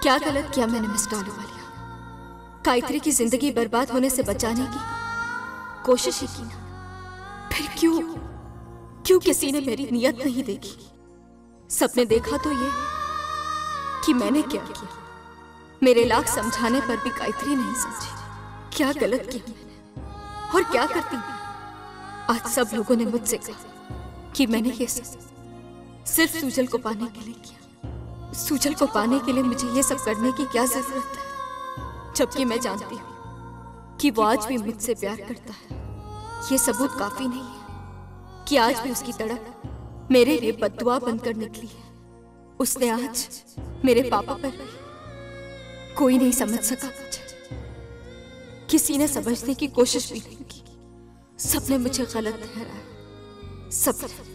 क्या गलत किया मैंने मिस्टर अहलूवालिया? गायत्री की जिंदगी बर्बाद होने से बचाने की कोशिश ही की ना। फिर क्यों किसी ने मेरी नियत नहीं देखी? सबने देखा तो ये कि मैंने क्या किया। मेरे लाख समझाने पर भी गायत्री नहीं समझी। क्या गलत किया मैंने और क्या करती मैं? आज सब लोगों ने मुझसे कहा कि मैंने ये सिर्फ सूजल को पाने के लिए किया। सूजल को पाने के लिए मुझे ये सब करने की क्या जरूरत है, जबकि मैं जानती हूँ कि वो आज भी मुझसे प्यार करता है। ये सबूत काफी नहीं है कि आज भी उसकी तड़प मेरे लिए बद्दुआ बनकर निकली है। उसने आज मेरे पापा पर कोई नहीं समझ सका मुझे, किसी ने समझने की कोशिश भी नहीं की। सबने मुझे गलत ठहराया, सबने।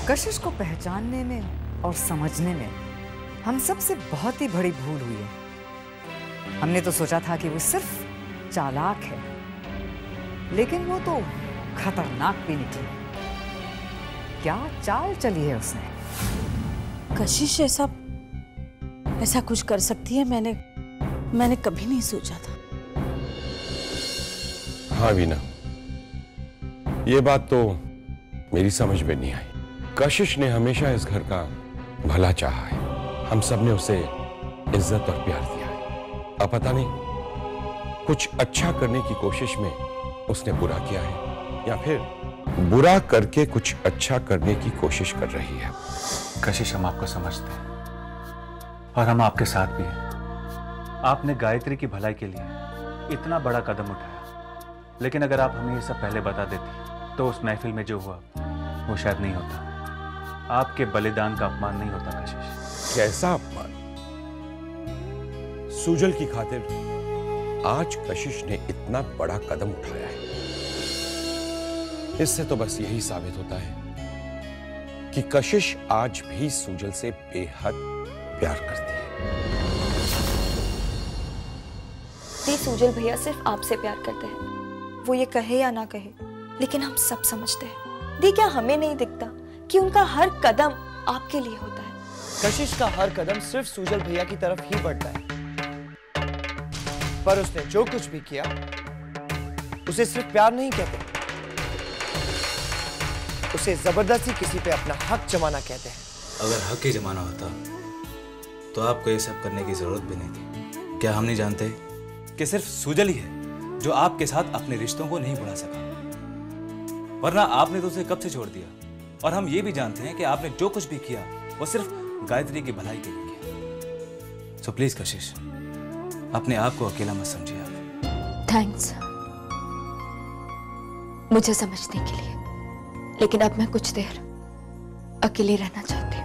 कशिश को पहचानने में और समझने में हम सबसे बहुत ही बड़ी भूल हुई है। हमने तो सोचा था कि वो सिर्फ चालाक है, लेकिन वो तो खतरनाक भी निकली। क्या चाल चली है उसने। कशिश ऐसा कुछ कर सकती है, मैंने कभी नहीं सोचा था। हाँ वीना, ये बात तो मेरी समझ में नहीं आई। कशिश ने हमेशा इस घर का भला चाहा है। हम सब ने उसे इज्जत और प्यार दिया है। अब पता नहीं कुछ अच्छा करने की कोशिश में उसने बुरा किया है, या फिर बुरा करके कुछ अच्छा करने की कोशिश कर रही है। कशिश, हम आपको समझते हैं और हम आपके साथ भी हैं। आपने गायत्री की भलाई के लिए इतना बड़ा कदम उठाया, लेकिन अगर आप हमें ये सब पहले बता देती तो उस महफिल में जो हुआ वो शायद नहीं होता। आपके बलिदान का अपमान नहीं होता कशिश। कैसा अपमान? सूजल की खातिर आज कशिश ने इतना बड़ा कदम उठाया है। इससे तो बस यही साबित होता है कि कशिश आज भी सूजल से बेहद प्यार करती है। दी, सूजल भैया सिर्फ आपसे प्यार करते हैं, वो ये कहे या ना कहे, लेकिन हम सब समझते हैं। दी, क्या हमें नहीं दिखता कि उनका हर कदम आपके लिए होता है? कशिश का हर कदम सिर्फ सूजल भैया की तरफ ही बढ़ता है, पर उसने जो कुछ भी किया उसे सिर्फ प्यार नहीं कहते, उसे जबरदस्ती किसी पे अपना हक जमाना कहते हैं। अगर हक ही जमाना होता तो आपको ये सब करने की जरूरत भी नहीं थी। क्या हम नहीं जानते कि सिर्फ सूजल ही है जो आपके साथ अपने रिश्तों को नहीं बढ़ा सका, वरना आपने तो उसे कब से छोड़ दिया। और हम ये भी जानते हैं कि आपने जो कुछ भी किया वो सिर्फ गायत्री की भलाई के लिए किया। सो प्लीज कशिश, अपने आप को अकेला मत समझिए आप। थैंक्स मुझे समझने के लिए, लेकिन अब मैं कुछ देर अकेले रहना चाहती हूँ।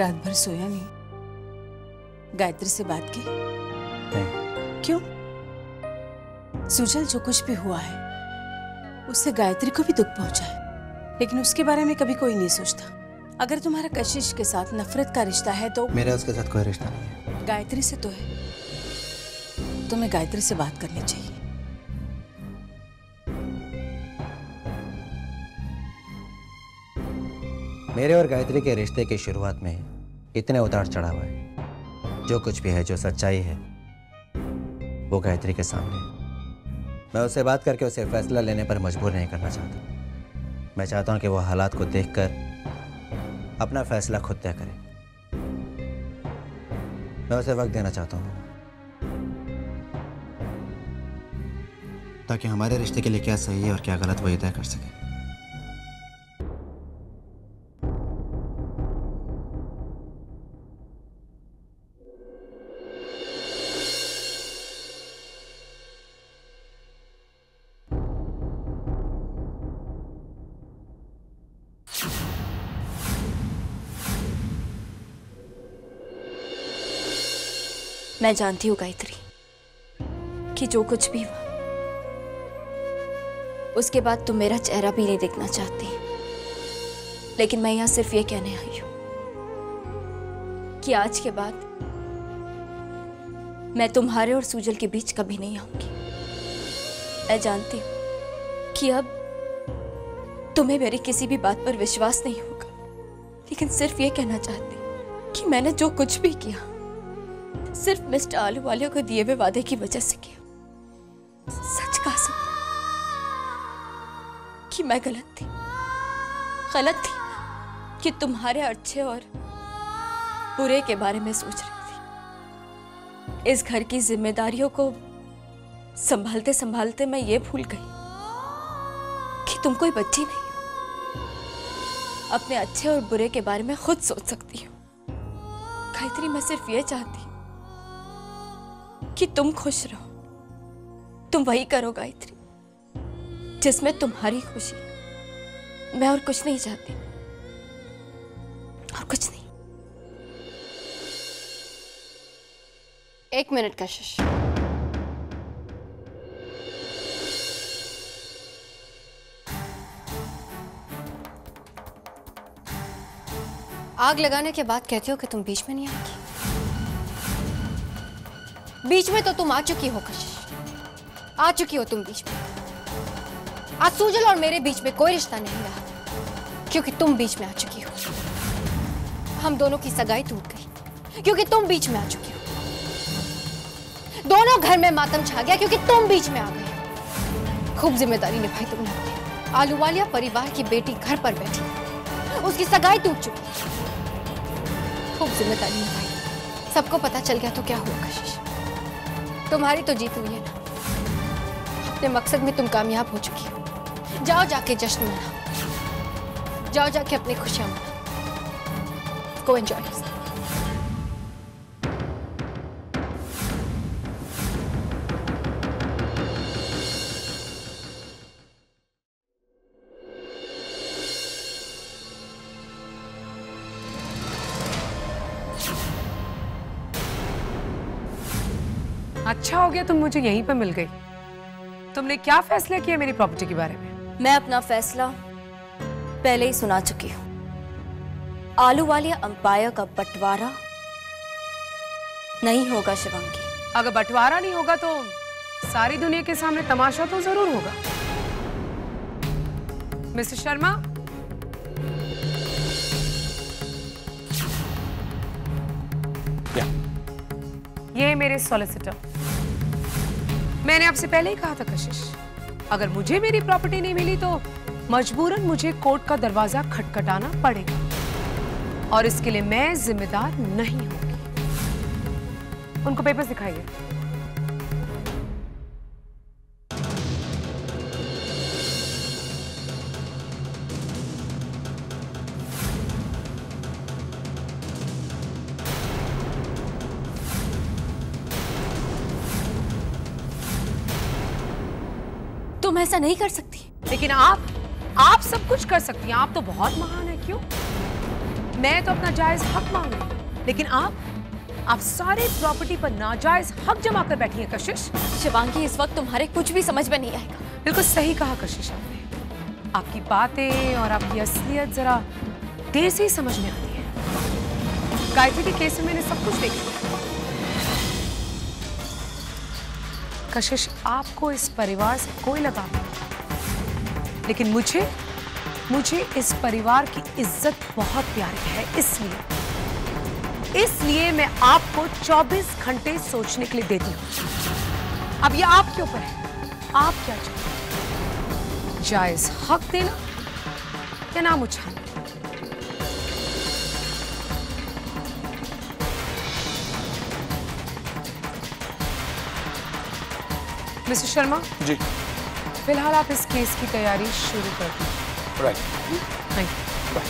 रात भर सोया नहीं? गायत्री से बात की? नहीं। क्यों? सुजल, जो कुछ भी हुआ है उससे गायत्री को भी दुख पहुंचा है, लेकिन उसके बारे में कभी कोई नहीं सोचता। अगर तुम्हारा कशिश के साथ नफरत का रिश्ता है तो मेरा उसके साथ कोई रिश्ता नहीं है। गायत्री से तो है। तुम्हें गायत्री से बात करनी चाहिए। मेरे और गायत्री के रिश्ते की शुरुआत में इतने उतार चढ़ाव है। जो कुछ भी है, जो सच्चाई है, वो गायत्री के सामने। मैं उससे बात करके उसे फैसला लेने पर मजबूर नहीं करना चाहता। मैं चाहता हूं कि वो हालात को देखकर अपना फैसला खुद तय करे। मैं उसे वक्त देना चाहता हूं ताकि हमारे रिश्ते के लिए क्या सही है और क्या गलत, वही तय कर सके। मैं जानती हूँ गायत्री कि जो कुछ भी हुआ उसके बाद तुम मेरा चेहरा भी नहीं देखना चाहती, लेकिन मैं यहाँ सिर्फ ये कहने आई हूँ कि आज के बाद मैं तुम्हारे और सुजल के बीच कभी नहीं आऊंगी। मैं जानती हूँ कि अब तुम्हें मेरी किसी भी बात पर विश्वास नहीं होगा, लेकिन सिर्फ ये कहना चाहती कि मैंने जो कुछ भी किया सिर्फ मिस्टर आलूवालिया को दिए हुए वादे की वजह से किया। सच कहा सकता कि मैं गलत थी कि तुम्हारे अच्छे और बुरे के बारे में सोच रही थी। इस घर की जिम्मेदारियों को संभालते संभालते मैं ये भूल गई कि तुम कोई बच्ची नहीं हो, अपने अच्छे और बुरे के बारे में खुद सोच सकती हो। गायत्री, मैं सिर्फ ये चाहती कि तुम खुश रहो। तुम वही करो गायत्री जिसमें तुम्हारी खुशी है। मैं और कुछ नहीं चाहती, और कुछ नहीं। एक मिनट कशिश, आग लगाने के बाद कहते हो कि तुम बीच में नहीं आएगी। बीच में तो तुम आ चुकी हो कशिश, आ चुकी हो तुम बीच में। आज सुजल और मेरे बीच में कोई रिश्ता नहीं रहा क्योंकि तुम बीच में आ चुकी हो। हम दोनों की सगाई टूट गई क्योंकि तुम बीच में आ चुकी हो। दोनों घर में मातम छा गया क्योंकि तुम बीच में आ गए। खूब जिम्मेदारी निभाई तुमने अपनी। आलूवालिया परिवार की बेटी घर पर बैठी, उसकी सगाई टूट चुकी है। खूब जिम्मेदारी निभाई, सबको पता चल गया तो क्या हुआ कशिश? तुम्हारी तो जीत हुई है ना, अपने मकसद में तुम कामयाब हो चुकी हो। जाओ जाके जश्न मनाओ, जाओ जाके अपनी खुशियां मनाओ। गो एंजॉय योरसेल्फ। अच्छा हो गया तुम मुझे यहीं पर मिल गई। तुमने क्या फैसला किया मेरी प्रॉपर्टी के बारे में? मैं अपना फैसला पहले ही सुना चुकी हूँ। आलूवालिया अंपायर का बंटवारा नहीं होगा शिवांगी। अगर बंटवारा नहीं होगा तो सारी दुनिया के सामने तमाशा तो जरूर होगा। मिस्टर शर्मा, ये मेरे सॉलिसिटर। मैंने आपसे पहले ही कहा था कशिश, अगर मुझे मेरी प्रॉपर्टी नहीं मिली तो मजबूरन मुझे कोर्ट का दरवाजा खटखटाना पड़ेगा और इसके लिए मैं जिम्मेदार नहीं होंगी। उनको पेपर्स दिखाइए। तुम ऐसा नहीं कर सकती। लेकिन आप सब कुछ कर सकती हैं। आप तो बहुत महान है। क्यों? मैं तो अपना जायज हक मांग रही हूँ, लेकिन आप सारे प्रॉपर्टी पर नाजायज हक जमा कर बैठी हैं कशिश। शिवांगी, इस वक्त तुम्हारे कुछ भी समझ में नहीं आएगा। बिल्कुल सही कहा कशिश आपने। आपकी बातें और आपकी असलियत जरा देर से ही समझ में आती है। गायत्री के केस में मैंने सब कुछ देख लिया। कशिश, आपको इस परिवार से कोई लगाव नहीं, लेकिन मुझे इस परिवार की इज्जत बहुत प्यारी है। इसलिए मैं आपको 24 घंटे सोचने के लिए देती हूं। अब ये आपके ऊपर है, आप क्या चाहते हैं? जायज हक देना या नाम उछालना? मिस्टर शर्मा जी। फिलहाल आप इस केस की तैयारी शुरू कर दीजिए। राइट। Thank you. बाय।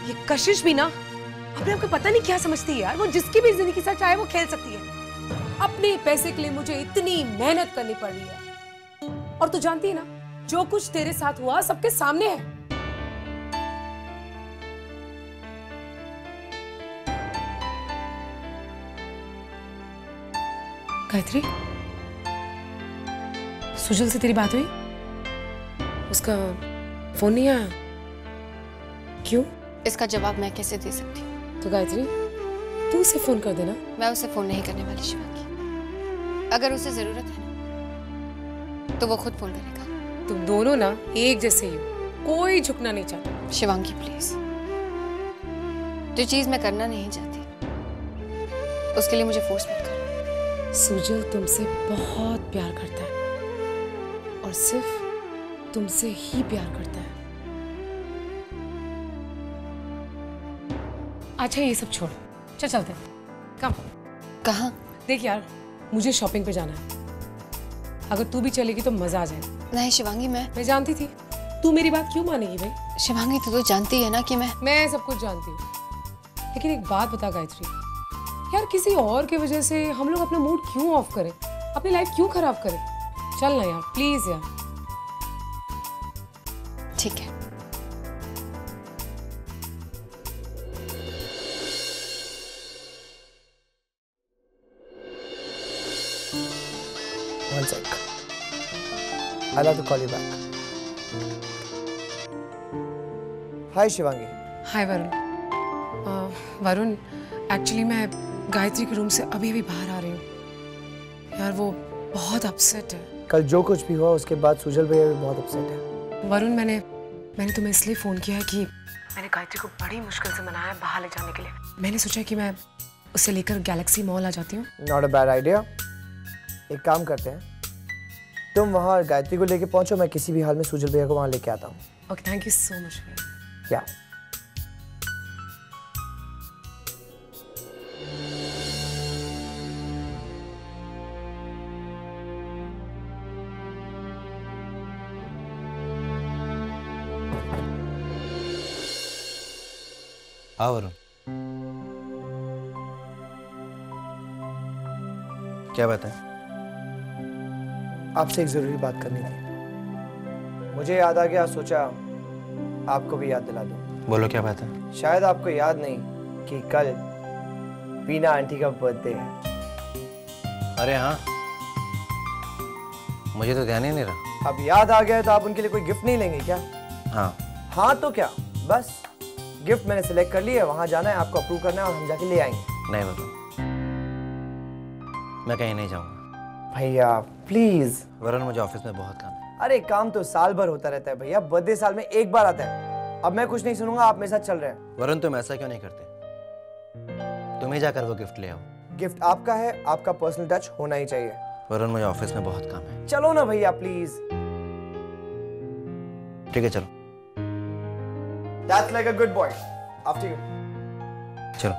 ये कशिश भी ना अपने आपको पता नहीं क्या समझती है यार। वो जिसकी भी जिंदगी के साथ चाहे वो खेल सकती है। अपने पैसे के लिए मुझे इतनी मेहनत करनी पड़ रही है, और तू जानती है ना, जो कुछ तेरे साथ हुआ सबके सामने है। गायत्री, सुजल से तेरी बात हुई? उसका फोन नहीं आया? क्यों? इसका जवाब मैं कैसे दे सकती हूँ? तो गायत्री, तू उसे फोन कर देना। मैं उसे फोन नहीं करने वाली शिवांगी। अगर उसे जरूरत है ना, तो वो खुद फोन करेगा। तुम दोनों ना एक जैसे ही हो, कोई झुकना नहीं चाहता। शिवांगी प्लीज, जो चीज मैं करना नहीं चाहती उसके लिए मुझे फोर्स मत करो। सुजल तुमसे बहुत प्यार करता है, और सिर्फ तुमसे ही प्यार करता है। अच्छा ये सब छोड़, चल चलते हैं। कम। कहाँ? देख यार, मुझे शॉपिंग पे जाना है। अगर तू भी चलेगी तो मजा आ जाएगा। नहीं शिवांगी, मैं जानती थी तू मेरी बात क्यों मानेगी भाई। शिवांगी, तू तो जानती है ना कि मैं सब कुछ जानती हूँ, लेकिन एक बात बता गायत्री, यार किसी और की वजह से हम लोग अपना मूड क्यों ऑफ करें, अपनी लाइफ क्यों खराब करें? चल ना यार, प्लीज यार। ठीक है। One sec. I'll have to call you back. Hi Shivangi. Hi Varun. Varun, actually मैं गायत्री के रूम से अभी बाहर आ रही हूँ। यार वो बहुत अपसेट है। कल जो कुछ भी हुआ उसके बाद सुजल भैया भी बहुत अपसेट है। वरुण, मैंने तुम्हें इसलिए फोन किया है कि मैंने गायत्री को बड़ी मुश्किल से मनाया है बाहर ले जाने के लिए। मैंने सोचा कि मैं उसे लेकर गैलेक्सी मॉल आ जाती हूँ। Not a bad idea. एक काम करते हैं, तुम वहाँ गायत्री को लेके पहुंचो, मैं किसी भी हाल में सुजल भैया को वहाँ लेके आता हूँ। Okay, thank you so much. क्या? आओ वरुण। क्या बात है? आपसे एक जरूरी बात करनी थी। मुझे याद आ गया, सोचा आपको भी याद दिला दूं। बोलो क्या बात है? शायद आपको याद नहीं कि कल वीना आंटी का बर्थडे है। अरे हाँ, मुझे तो ध्यान ही नहीं रहा। अब याद आ गया तो आप उनके लिए कोई गिफ्ट नहीं लेंगे क्या? हाँ तो क्या, बस गिफ्ट मैंने सिलेक्ट कर लिया है, वहां जाना है, आपको अप्रूव करना है और हम जाके ले आएंगे। नहीं वरुण, मैं कहीं नहीं जाऊंगा। भैया प्लीज। वरुण, मुझे ऑफिस में बहुत काम है। अरे काम तो साल भर होता रहता है भैया, बर्थडे साल में एक बार आता है। अब मैं कुछ नहीं सुनूंगा, आप मेरे साथ चल रहे हैं। वरुण, तुम ऐसा क्यों नहीं करते? तुम ही जाकर वो गिफ्ट ले आओ। गिफ्ट आपका है, आपका पर्सनल टच होना ही चाहिए। वरुण, मुझे ऑफिस में बहुत काम है। चलो ना भैया प्लीज। ठीक है चलो। That's like a good boy. After you. चलो।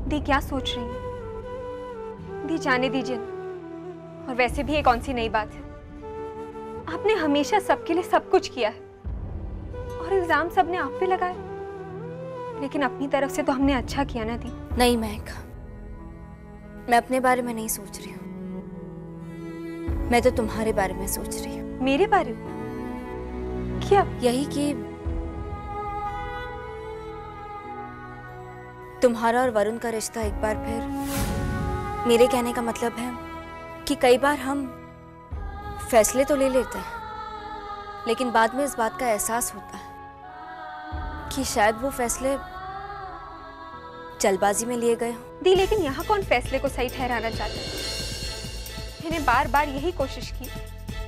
दी क्या सोच रही हैं? दी जाने दीजिए। और वैसे भी ये कौन सी नई बात है? आपने हमेशा सबके लिए सब कुछ किया है और इल्जाम सबने आप पे लगाए, लेकिन अपनी तरफ से तो हमने अच्छा किया ना दी। नहीं महक, मैं अपने बारे में नहीं सोच रही हूँ, मैं तो तुम्हारे बारे में सोच रही हूँ। मेरे बारे में? क्या? यही कि तुम्हारा और वरुण का रिश्ता एक बार फिर, मेरे कहने का मतलब है कि कई बार हम फैसले तो ले लेते हैं, लेकिन बाद में इस बात का एहसास होता है कि शायद वो फैसले जल्दबाजी में लिए गए हों। दी, लेकिन यहाँ कौन फैसले को सही ठहराना चाहता है? मैंने बार बार यही कोशिश की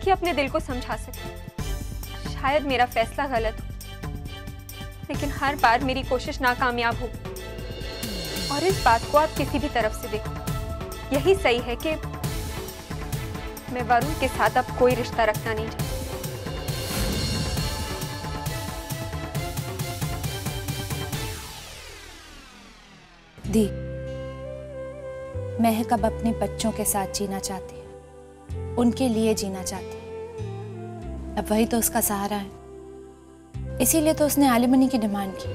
कि अपने दिल को समझा सकूं। शायद मेरा फैसला गलत हो, लेकिन हर बार मेरी कोशिश नाकामयाब हो। और इस बात को आप किसी भी तरफ से देखो, यही सही है कि मैं वरुण के साथ अब कोई रिश्ता रखना नहीं चाहती। दी, महक अब अपने बच्चों के साथ जीना चाहती है, उनके लिए जीना चाहती है। अब वही तो उसका सहारा है, इसीलिए तो उसने एलिमनी की डिमांड की,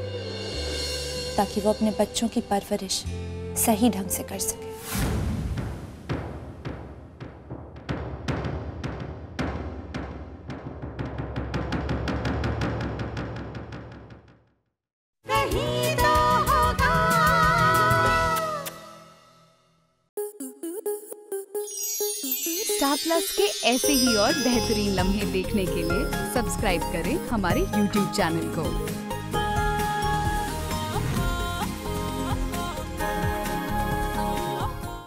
ताकि वो अपने बच्चों की परवरिश सही ढंग से कर सके। स्टार प्लस के ऐसे ही और बेहतरीन लम्हे देखने के लिए सब्सक्राइब करें हमारे YouTube चैनल को।